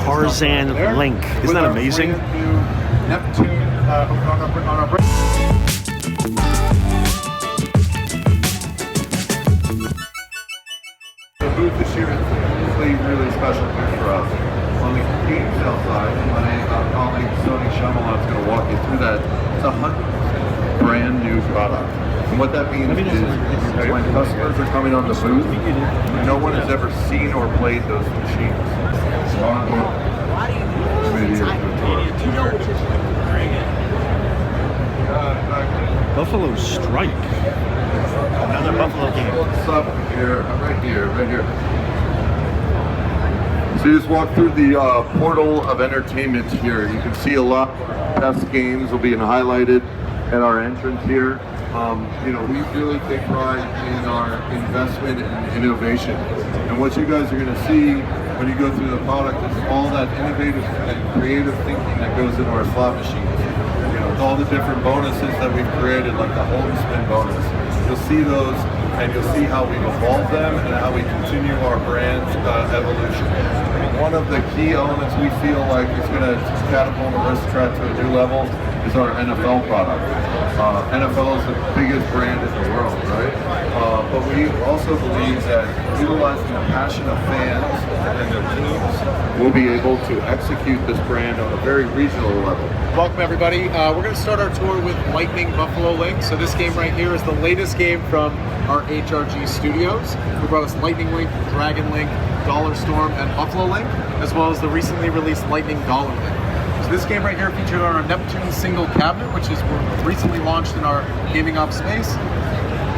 Tarzan Link. Isn't that amazing? Neptune on our The booth this year is really special here for us. On the game sale side, my colleague Sony Shyamalan's going to walk you through that. It's 100% brand new product. And what that means is when customers are coming on the booth, no one has ever seen or played those machines. Buffalo Strike. Another Buffalo game. What's up here? Right here. So you just walk through the portal of entertainment here. You can see a lot of our best games will be highlighted at our entrance here. We really take pride in our investment in innovation. And what you guys are going to see when you go through the product is all that innovative and creative thinking that goes into our slot machines. With all the different bonuses that we've created, like the hold and spin bonus. You'll see those, and you'll see how we've evolved them and how we continue our brand evolution. One of the key elements we feel like is going to catapult Aristocrat to a new level is our NFL product. NFL is the biggest brand in the world, right? But we also believe that utilizing the passion of fans and their teams, we'll be able to execute this brand on a very regional level. Welcome everybody. We're going to start our tour with Lightning Buffalo Link. So this game right here is the latest game from our HRG studios. We brought us Lightning Link, Dragon Link, Dollar Storm, and Buffalo Link, as well as the recently released Lightning Dollar Link. So this game right here featured on our Neptune Single cabinet, which is recently launched in our gaming ops space.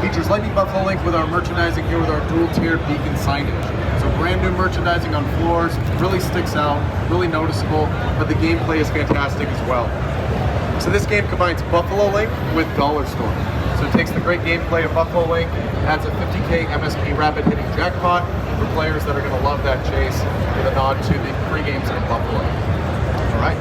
Features Lightning Buffalo Link with our merchandising here with our dual-tiered beacon signage. So brand new merchandising on floors, really sticks out, really noticeable, but the gameplay is fantastic as well. So this game combines Buffalo Link with Dollar Storm. So it takes the great gameplay of Buffalo Link, adds a 50k MSP rapid hitting jackpot for players that are going to love that chase with a nod to the free games in Buffalo. All right.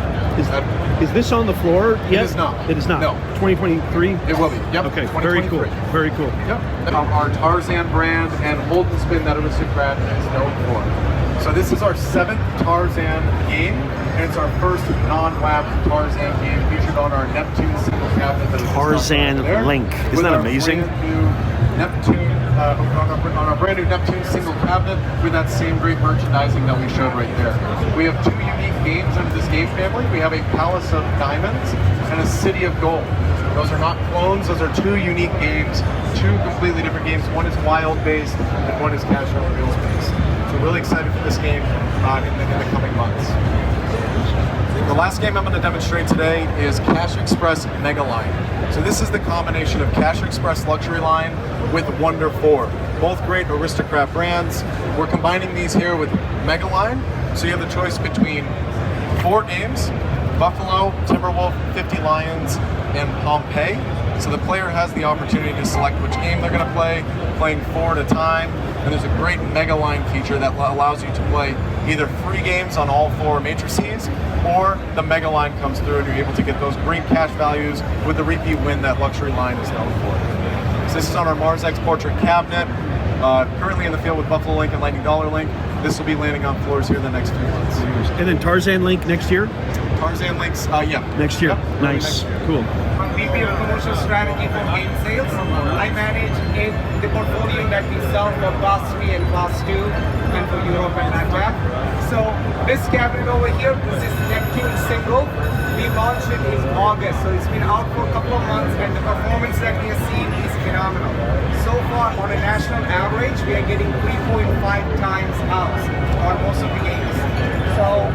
Is this on the floor yet? It is not. It is not. No. 2023? It will be. Yep. Okay. Very cool. Very cool. Yep. Our Tarzan brand and hold and spin that Aristocrat is known for. So this is our 7th Tarzan game, and it's our first non-WAP Tarzan game featured on our Neptune Single cabinet. That is Tarzan Link. Isn't that amazing? Neptune on our brand new Neptune Single cabinet with that same great merchandising that we showed right there. We have 2 unique games under this game family. We have a Palace of Diamonds and a City of Gold. Those are not clones, those are 2 unique games, 2 completely different games. One is wild based and one is cash on wheels based. So really excited for this game in the coming months. The last game I'm going to demonstrate today is Cash Express Mega Line. So this is the combination of Cash Express Luxury Line with Wonder 4. Both great Aristocrat brands. We're combining these here with Mega Line. So you have the choice between 4 games, Buffalo, Timberwolf, 50 Lions, and Pompeii. So the player has the opportunity to select which game they're going to play, playing 4 at a time. And there's a great Mega Line feature that allows you to play either free games on all 4 matrices, or the Mega Line comes through and you're able to get those great cash values with the repeat win that Luxury Line is known for. So this is on our Mars X Portrait cabinet, currently in the field with Buffalo Link and Lightning Dollar Link. This will be landing on floors here in the next few months. And then Tarzan Link next year? Tarzan Links, yeah. Next year. Yep. Nice. Cool. VP of Commercial Strategy for Game Sales. I manage the portfolio that we sell for Class 3 and Class 2 and for Europe and LATAM. So this cabinet over here, this is Neptune Single. We launched it in August, so it's been out for a couple of months and the performance that we are seeing is phenomenal. So far, on a national average, we are getting 3.5 times out on most of the games. So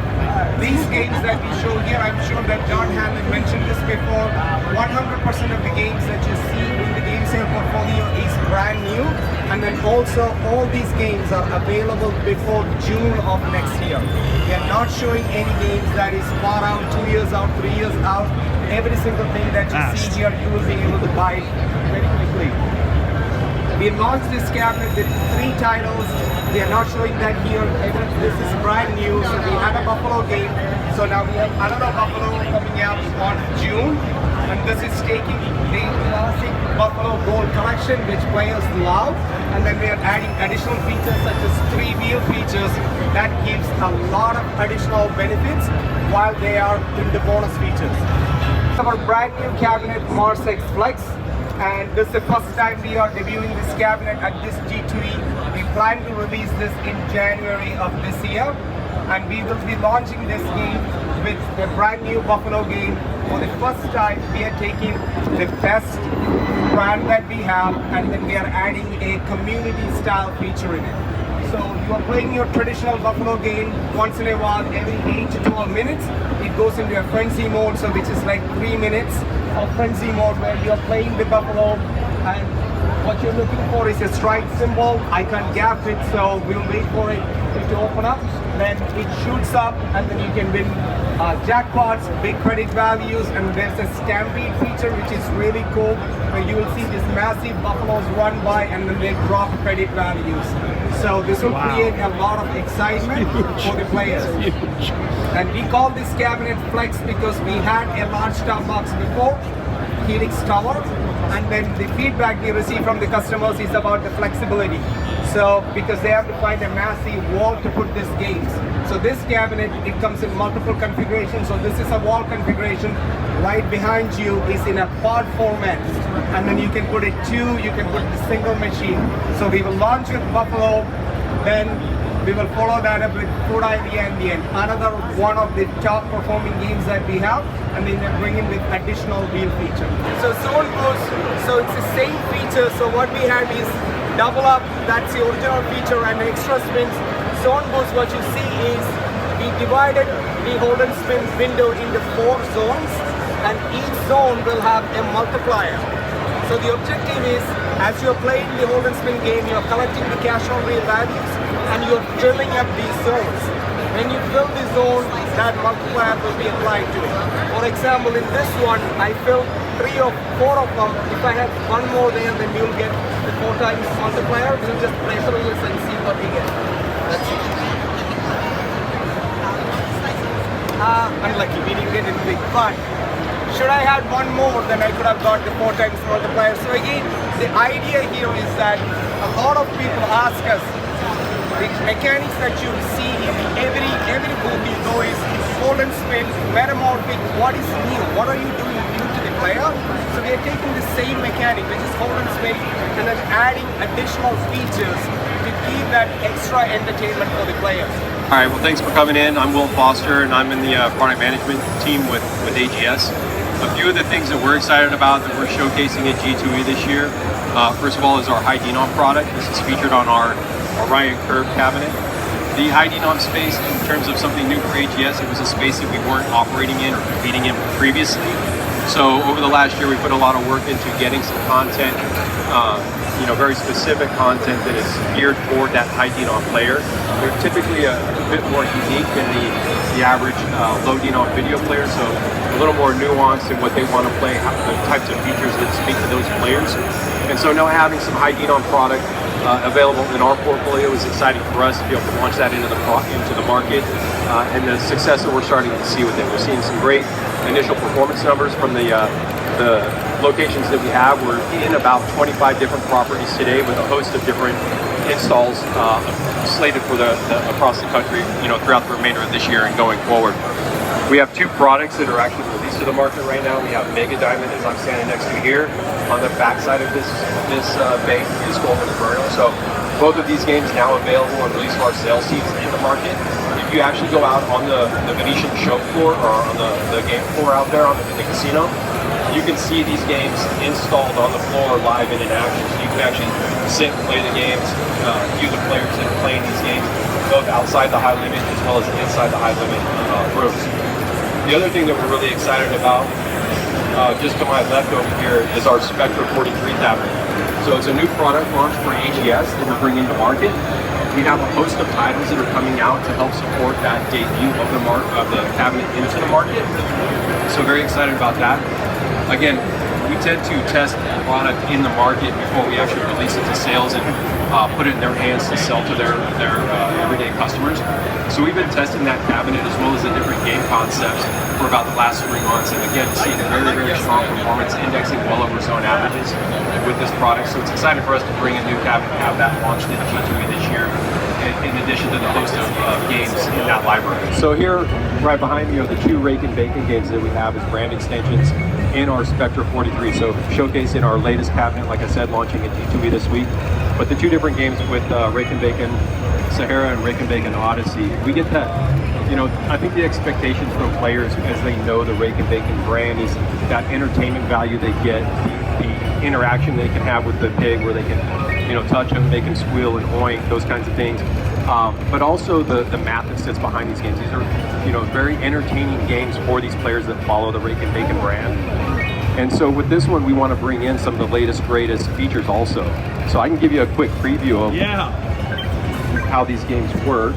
these games that we show here, I'm sure that John Hammond mentioned this before, 100% of the games that you see in the game sale portfolio is brand new, and then also all these games are available before June of next year. We are not showing any games that is far out, 2 years out, 3 years out. Every single thing that you see here, you will be able to buy very quickly. We launched this cabinet with 3 titles. We are not showing that here. This is brand new. So we had a Buffalo game. So now we have another Buffalo coming out on June. and this is taking the classic Buffalo Gold collection, which players love, and then we are adding additional features such as 3-wheel features that gives a lot of additional benefits while they are in the bonus features. Our brand new cabinet Mars X Flex, and this is the first time we are debuting this cabinet at this G2E. We plan to release this in January of this year, and we will be launching this game with a brand new Buffalo game. For the first time, we are taking the best brand that we have, and then we are adding a community style feature in it. So you are playing your traditional Buffalo game once in a while, every 8 to 12 minutes. It goes into a frenzy mode, so which is like 3 minutes of frenzy mode where you are playing the Buffalo, and what you're looking for is a strike symbol. I can't gap it, so we'll wait for it to open up. Then it shoots up, and then you can win jackpots, big credit values, and there's a stampede feature which is really cool, where you will see these massive buffaloes run by and then they drop credit values. So this will create a lot of excitement for the players. And we call this cabinet Flex because we had a large top box before, Helix Tower, and then the feedback we receive from the customers is about the flexibility. So because they have to find a massive wall to put these games. So this cabinet, it comes in multiple configurations. So this is a wall configuration. Right behind you is in a pod format, and then you can put it you can put the single machine. So we will launch with Buffalo, then we will follow that up with Food Idea and the end. Another one of the top performing games that we have, and then we bring in with additional wheel feature. So Zone Boost, so it's the same feature. So what we have is double up, that's the original feature, and extra spins. Zone Boost, what you see is we divided the hold and spin window into 4 zones, and each zone will have a multiplier. So the objective is, as you're playing the hold and spin game, you're collecting the cash on real values, and you're filling up these zones. When you fill the zone, that multiplier will be applied to it. For example, in this one, I filled 3 or 4 of them. If I have one more there, then you'll get the 4 times multiplier. We'll just play through this and see what we get. That's it. Unlucky, we didn't get anything. But should I had one more, then I could have got the 4 times multiplier. So again, the idea here is that a lot of people ask us, the mechanics that you see in every booth you go is hold and spin, metamorphic, what is new? What are you doing new to the player? So we are taking the same mechanic, which is hold and spin, and then adding additional features to give that extra entertainment for the players. All right, well, thanks for coming in. I'm Will Foster, and I'm in the product management team with AGS. A few of the things that we're excited about that we're showcasing at G2E this year, first of all, is our high denom product. This is featured on our Orion Curve cabinet. The high denom space, in terms of something new for AGS, it was a space that we weren't operating in or competing in previously. So over the last year, we put a lot of work into getting some content, very specific content that is geared toward that high denom player. They're typically a bit more unique than the average low denom video player, so a little more nuanced in what they want to play, the types of features that speak to those players. And so now having some high denom product available in our portfolio is exciting for us to be able to launch that into the market, and the success that we're starting to see with it. We're seeing some great initial performance numbers from the locations that we have. We're in about 25 different properties today with a host of different installs slated for across the country, throughout the remainder of this year and going forward. We have 2 products that are actually released to the market right now. We have Mega Diamond, as I'm standing next to here. On the back side of this bank is Golden Inferno. So both of these games now available and released to our sales teams in the market. If you actually go out on the Venetian show floor or on the game floor out there in the casino, you can see these games installed on the floor live and in action. So you can actually sit and play the games, view the players that are playing these games, both outside the high limit as well as inside the high limit rooms. The other thing that we're really excited about, just to my left over here, is our Spectra 43 tablet. So it's a new product launch for AGS that we're bringing to market. We have a host of titles that are coming out to help support that debut of the cabinet into the market. So very excited about that. Again, we tend to test the product in the market before we actually release it to sales, and put it in their hands to sell to their everyday customers. So we've been testing that cabinet as well as the different game concepts for about the last 3 months, and again, seeing very, very strong performance, indexing well over zone averages with this product. So it's exciting for us to bring a new cabinet and have that launched in G2E this year, in addition to the host of games in that library. So here, right behind me, are the 2 Raking Bacon games that we have as brand extensions in our Spectra 43. So showcasing our latest cabinet, like I said, launching at G2E this week. But the 2 different games with Raking Bacon Sahara and Raking Bacon Odyssey, we get that, I think the expectations from players as they know the Raking Bacon brand is that entertainment value they get, the interaction they can have with the pig where they can, touch them, they can squeal and oink, those kinds of things. But also the math that sits behind these games. These are, very entertaining games for these players that follow the Raking Bacon brand. And so with this one, we want to bring in some of the latest, greatest features also. So I can give you a quick preview of how these games work.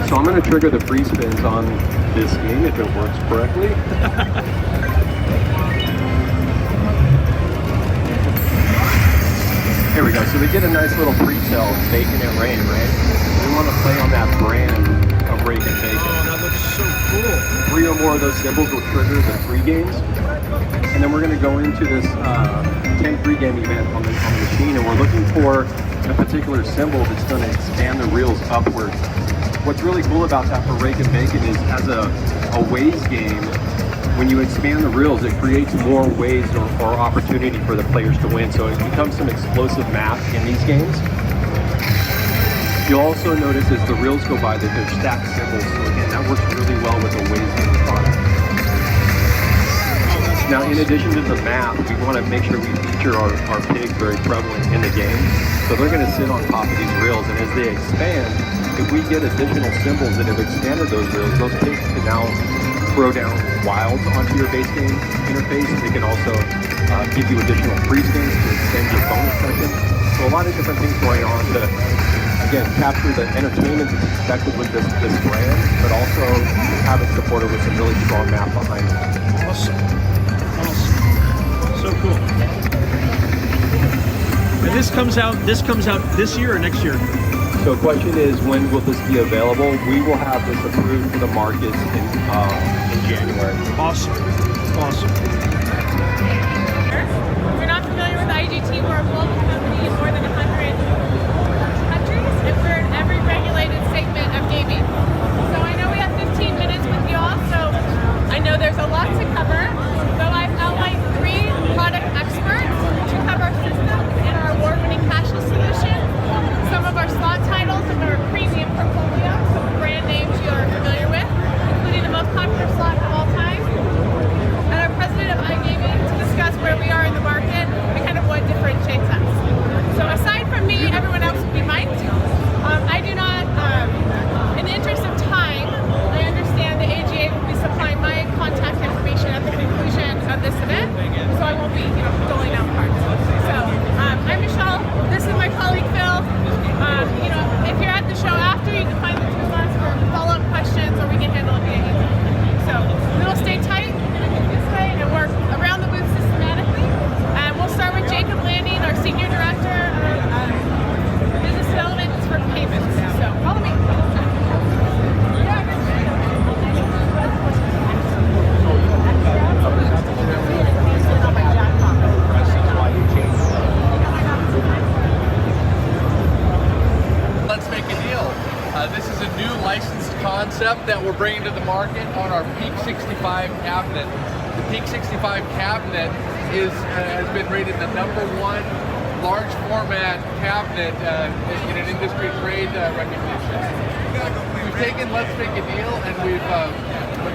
So I'm going to trigger the free spins on this game if it works correctly. Here we go. So we get a nice little pre-sell of Bacon and Rain, right? We want to play on that brand of Raking Bacon. Oh, that looks so cool. 3 or more of those symbols will trigger the free games. And then we're going to go into this 10 free game event on the machine, and we're looking for a particular symbol that's going to expand the reels upwards. What's really cool about that for Raking Bacon is as a ways game, when you expand the reels, it creates more ways or opportunity for the players to win. So it becomes some explosive math in these games. You'll also notice as the reels go by that they're stacked symbols. So again, that works really well with a ways game product. Now, in addition to the math, we want to make sure we feature our pigs very prevalent in the game. So they're going to sit on top of these reels, and as they expand, if we get additional symbols that have expanded those reels, those pigs can now throw down wilds onto your base game interface. They can also give you additional free spins to extend your bonus session. So a lot of different things going on to, again, capture the entertainment that's expected with this brand, but also have it supported with some really strong math behind it. Awesome. So cool. And this comes out this year or next year? So the question is, when will this be available? We will have this approved for the markets in January. Awesome. Awesome. If you're not familiar with IGT, we're a global company in more than 100 countries, and we're in every regulated segment of gaming. So I know we have 15 minutes with you all, so I know there's a lot to cover. So I've outlined 3 product experts to cover our system and our award-winning cashless solution, some of our slot titles and our premium portfolio, some brand names you are familiar with, including the most popular slot of all time, and our president of iGaming to discuss where we are in the market and kind of what differentiates us. So aside from me, everyone else will be mic'd. I do not, in the interest of time, I understand the AGA will be supplying my contact information at the conclusion of this event, so I won't be, doling out cards. So I'm Michelle. This is my colleague Phil. If you're at the show after, you can find the 2 of us for follow-up questions, or we can handle it via email. So we will stay tight. We're going to go this way and work around the booth systematically. And we'll start with Jacob Landing, our Senior Director of Business Development for Payments. So follow me. Let's make a deal. This is a new licensed concept that we're bringing to the market on our Peak 65 cabinet. The Peak 65 cabinet has been rated the #1 large format cabinet in an industry trade recognition. We've taken Let's Make a Deal and we've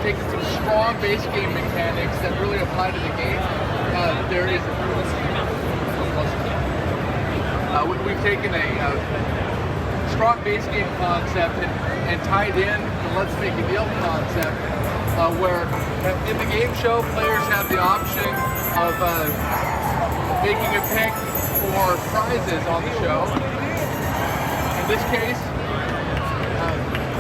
taken some strong base game mechanics that really apply to the game. We've taken a strong base game concept and tied in the Let's Make a Deal concept, where in the game show players have the option of making a pick for prizes on the show. In this case,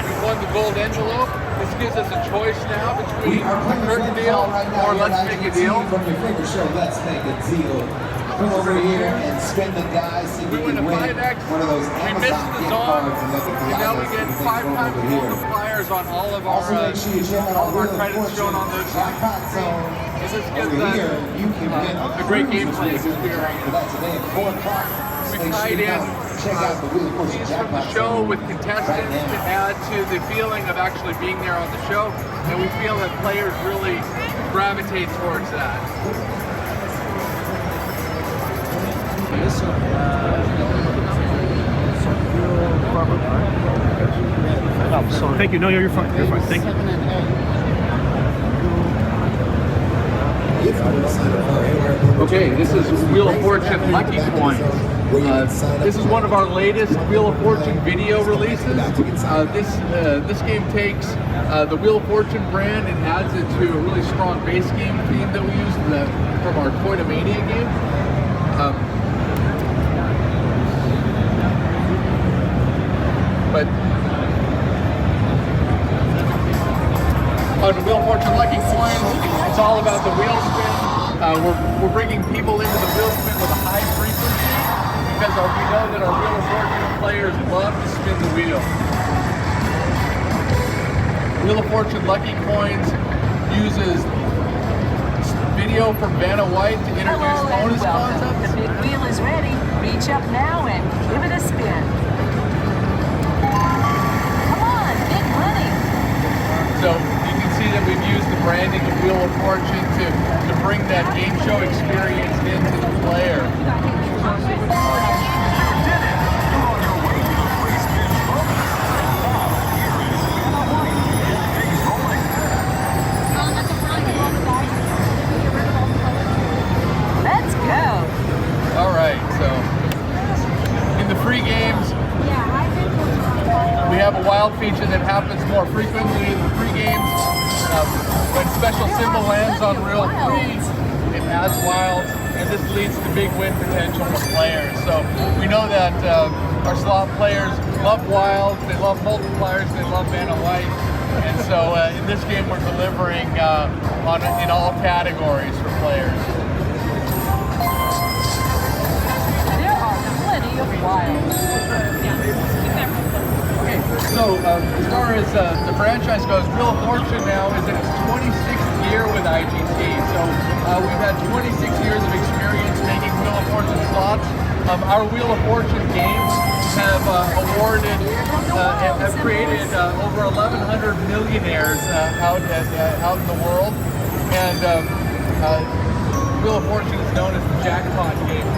we won the gold envelope This gives us a choice now between a curtain deal or let's make a deal. From your favorite show, Let's Make a Deal. Come over here and spend the dice so We you win can a win 5X, one of those we missed Amazon the gift zone, cards and let the and now we Goliaths get and things 5 roll times over here. multipliers on all of Also our make sure you check out all of our Wheel of credits shown on Fortune this jackpot zone. This gives Over us here, you can win a great gameplay experience. for that today at 4 o'clock. We Make sure tied you in check out the Wheel of Fortune scenes from the jackpot show zone with right contestants now. to add to the feeling of actually being there on the show, and we feel that players really gravitate towards that. Oh, so thank you. No, you're fine. You're fine. Thank you. Okay, this is Wheel of Fortune Lucky Coins. This is one of our latest Wheel of Fortune video releases. This game takes the Wheel of Fortune brand and adds it to a really strong base game theme that we use from our Coinomania game. But on the Wheel of Fortune Lucky Coins, it's all about the wheel spin. We're bringing people into the wheel spin with a high frequency because we know that our Wheel of Fortune players love to spin the wheel. Wheel of Fortune Lucky Coins uses video from Vanna White to introduce bonus concepts. The big wheel is ready. Reach up now and give it a spin. Come on, big money. So you can see that we've used the branding of Wheel of Fortune to bring that game show experience into the player. Let's go. All right, so in the free games, we have a wild feature that happens more frequently in the free games. When special symbol lands on real free, it adds wilds, and this leads to big win potential for players. So we know that our slot players love wilds, they love multipliers, they love Vanna White, and so in this game we're delivering in all categories for players. There are plenty of wilds. Okay, so as far as the franchise goes, Wheel of Fortune now is in its 26th year with IGT. So we've had 26 years of experience making Wheel of Fortune slots. Our Wheel of Fortune games have have created over 1,100 millionaires out in the world, and Wheel of Fortune is known as the jackpot game.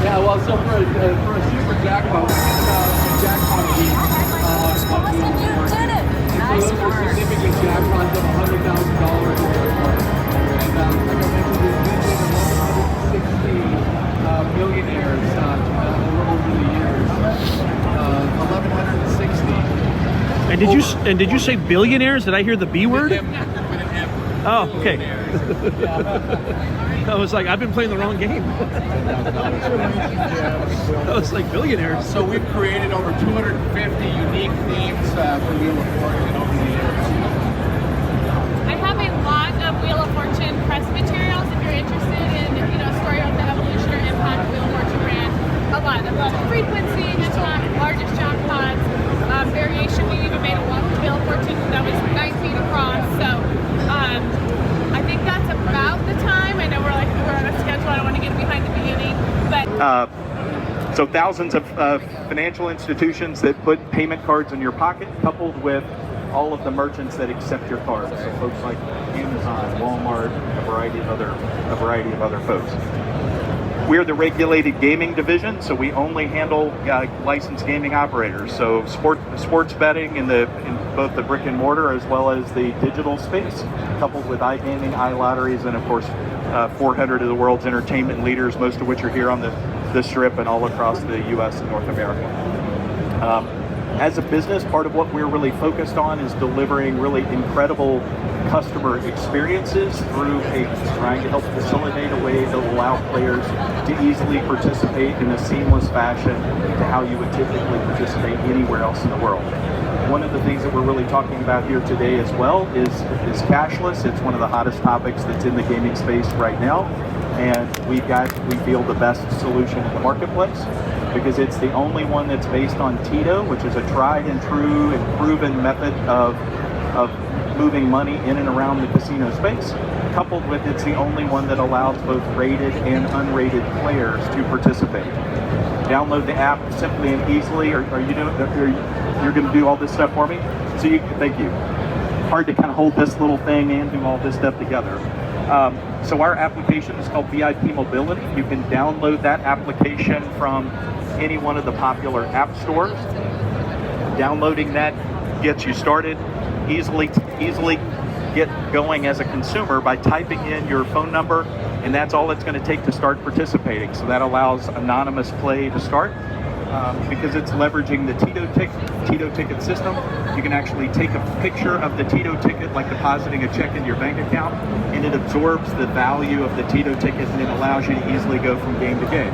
Yeah, well, so for a super jackpot, we think about a jackpot game. Awesome, you did it. Nice So those are work. significant jackpots of $100,000 in their part. And like I mentioned, we've been 160 millionaires over the years. 1,160. And did you say billionaires? Did I hear the B word? With an M. Oh, okay. Yeah. I was like, I've been playing the wrong game. I was like, billionaires. So we've created over 250 unique themes for Wheel of Fortune over the years. I have a lot of Wheel of Fortune press materials if you're interested in, story about the evolution or impact of Wheel of Fortune brand. A lot of frequency, impact, largest jackpots, variation. We even made a walk Wheel of Fortune that was 9 feet across. So I think that's about the time. I know we're on a schedule. I don't want to get behind the beginning, but. So thousands of financial institutions that put payment cards in your pocket, coupled with all of the merchants that accept your cards. So folks like Amazon, Walmart, a variety of other folks. We're the regulated gaming division, so we only handle licensed gaming operators. So sports betting in both the brick and mortar as well as the digital space, coupled with iGaming, iLotteries, and of course 400 of the world's entertainment leaders, most of which are here on the Strip and all across the U.S. and North America. as a business, part of what we're really focused on is delivering really incredible customer experiences through payments, trying to help facilitate a way to allow players to easily participate in a seamless fashion to how you would typically participate anywhere else in the world. One of the things that we're really talking about here today as well is cashless. It's one of the hottest topics that's in the gaming space right now. And we feel, the best solution in the marketplace because it's the only one that's based on TITO, which is a tried and true and proven method of moving money in and around the casino space. Coupled with it's the only one that allows both rated and unrated players to participate. Download the app simply and easily. You're going to do all this stuff for me? So thank you. Hard to kind of hold this little thing and do all this stuff together. So our application is called VIP Mobility. You can download that application from any one of the popular app stores. Downloading that gets you started. Easily get going as a consumer by typing in your phone number, and that's all it's going to take to start participating. So that allows anonymous play to start. Because it's leveraging the TITO ticket system. You can actually take a picture of the TITO ticket, like depositing a check into your bank account, and it absorbs the value of the TITO ticket and it allows you to easily go from game to game.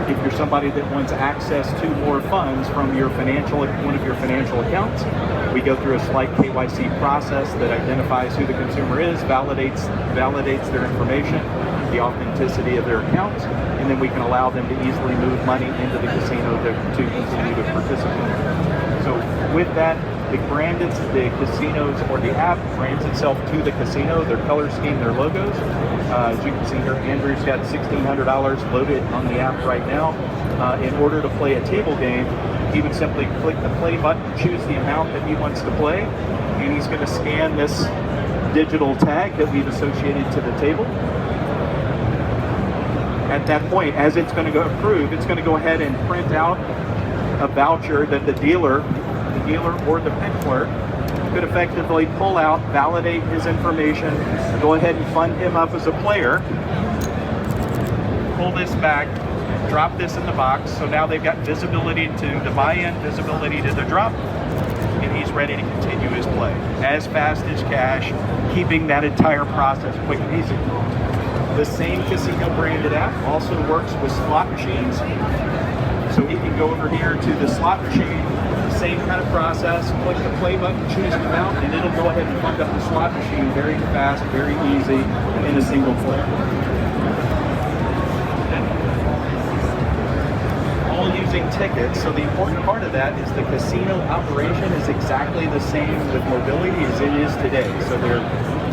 If you're somebody that wants access to more funds from one of your financial accounts, we go through a slight KYC process that identifies who the consumer is, validates their information, the authenticity of their accounts, and then we can allow them to easily move money into the casino to continue to participate. So with that, the casinos, or the app brands itself to the casino, their color scheme, their logos. As you can see here, Andrew's got $1,600 loaded on the app right now. In order to play a table game, he would simply click the play button, choose the amount that he wants to play, and he's going to scan this digital tag that we've associated to the table. At that point, as it's going to go approve, it's going to go ahead and print out a voucher that the dealer or the pen clerk could effectively pull out, validate his information, go ahead and fund him up as a player, pull this back, drop this in the box. So now they've got visibility to the buy-in, visibility to the drop, and he's ready to continue his play as fast as cash, keeping that entire process quick and easy. The same casino branded app also works with slot machines. So he can go over here to the slot machine, same kind of process, click the play button, choose the amount, and it'll go ahead and fund up the slot machine very fast, very easy, in a single play. All using tickets, so the important part of that is the casino operation is exactly the same with mobility as it is today. So their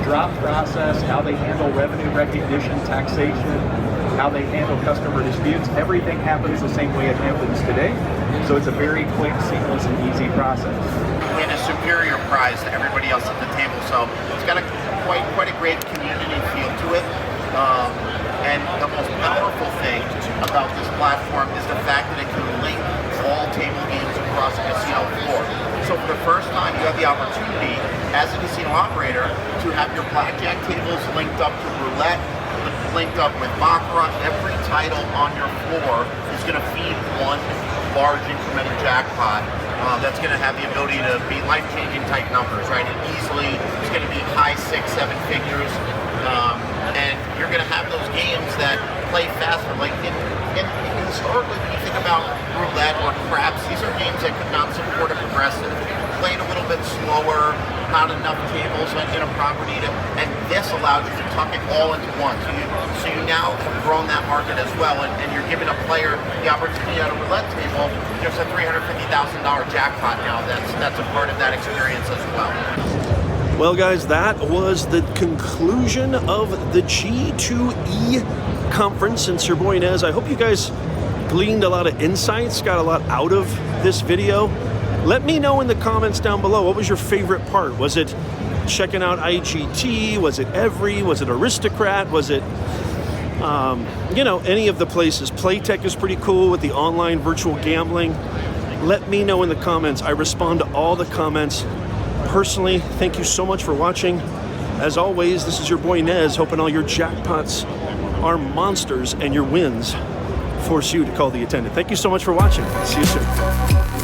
drop process, how they handle revenue recognition, taxation, how they handle customer disputes, everything happens the same way it happens today. So it's a very quick, seamless, and easy process. Win a superior prize to everybody else at the table. So it's got quite a great community feel to it. And the most powerful thing about this platform is the fact that it can link all table games across a casino floor. So for the first time, you have the opportunity as a casino operator to have your blackjack tables linked up to roulette, linked up with baccarat. Every title on your floor is going to feed one large incremental jackpot that's going to have the ability to be life-changing type numbers, right? And easily, it's going to be high 6-7 figures. And you're going to have those games that play faster. Like historically, when you think about roulette or craps, these are games that could not support a progressive. Played a little bit slower, not enough tables in a property, and this allows you to tuck it all into one. So you now have grown that market as well, and you're giving a player the opportunity at a roulette table. There's a $350,000 jackpot now that's a part of that experience as well. Well, guys, that was the conclusion of the G2E Conference in Sir Boy Nez. I hope you guys gleaned a lot of insights, got a lot out of this video. Let me know in the comments down below, what was your favorite part? Was it checking out IGT? Was it Every? Was it Aristocrat? Was it, any of the places? Playtech is pretty cool with the online virtual gambling. Let me know in the comments. I respond to all the comments. Personally, thank you so much for watching. As always, this is your boy Nez, hoping all your jackpots are monsters and your wins force you to call the attendant. Thank you so much for watching. See you soon.